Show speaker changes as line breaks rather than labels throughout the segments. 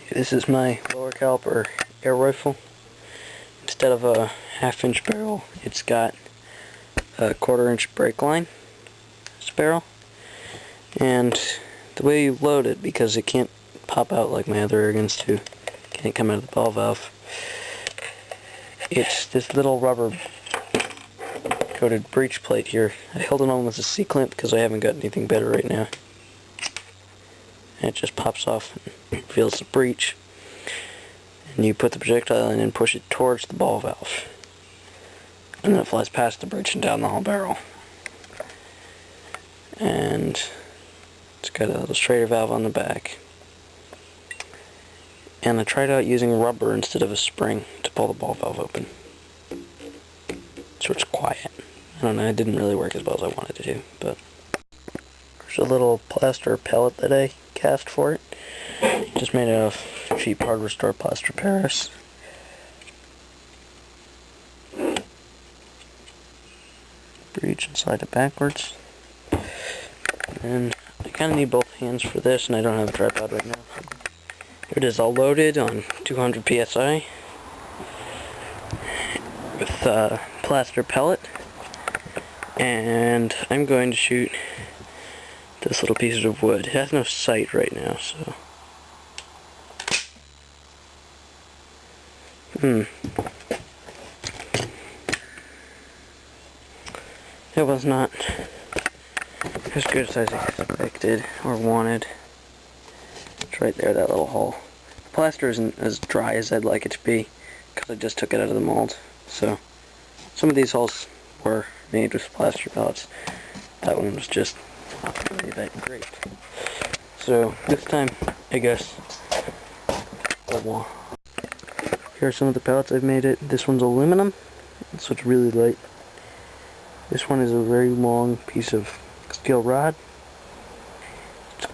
This is my lower caliber air rifle. Instead of a 1/2-inch barrel, it's got a 1/4-inch brake line barrel. And the way you load it, because it can't pop out like my other air guns too, can't come out of the ball valve, it's this little rubber coated breech plate here. I held it on with a C-clamp because I haven't got anything better right now. And it just pops off and feels the breech. And you put the projectile in and push it towards the ball valve. And then it flies past the breech and down the whole barrel. And it's got a little straighter valve on the back. And I tried out using rubber instead of a spring to pull the ball valve open. So it's quiet. I don't know, it didn't really work as well as I wanted to do, but there's a little plaster pellet that I cast for it. Just made out of cheap hardware store plaster Paris. Breech and slide it backwards. And I kind of need both hands for this, and I don't have a tripod right now. Here it is, all loaded on 200 psi with plaster pellet. And I'm going to shoot this little piece of wood. It has no sight right now, so... It was not as good as I expected or wanted. It's right there, that little hole. The plaster isn't as dry as I'd like it to be, because I just took it out of the mold. So, some of these holes were made with plaster pellets. That one was just not really that great. So, this time, I guess, here are some of the pellets I've made it. This one's aluminum, so it's really light. This one is a very long piece of steel rod. It's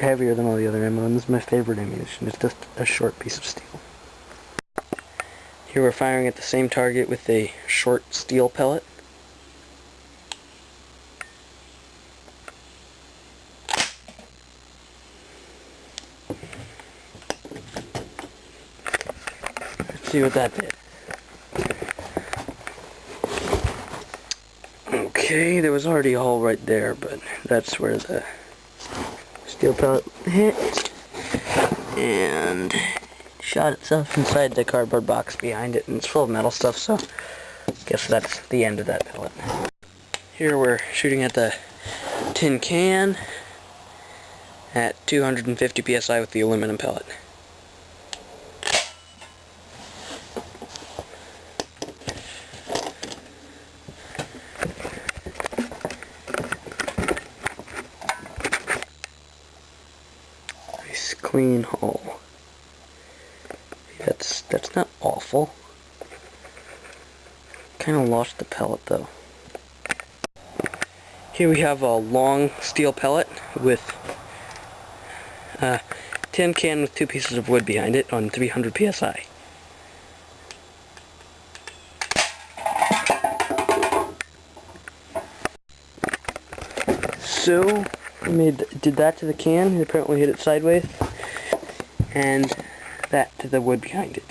heavier than all the other ammo, and this is my favorite ammunition. It's just a short piece of steel. Here we're firing at the same target with a short steel pellet. Let's see what that did. Okay, there was already a hole right there, but that's where the steel pellet hit and shot itself inside the cardboard box behind it, and it's full of metal stuff, so I guess that's the end of that pellet. Here we're shooting at the tin can at 250 psi with the aluminum pellet. Nice clean hole. That's not awful. Kind of lost the pellet though. Here we have a long steel pellet with a tin can with 2 pieces of wood behind it on 300 psi. So I did that to the can, and apparently hit it sideways, and that to the wood behind it.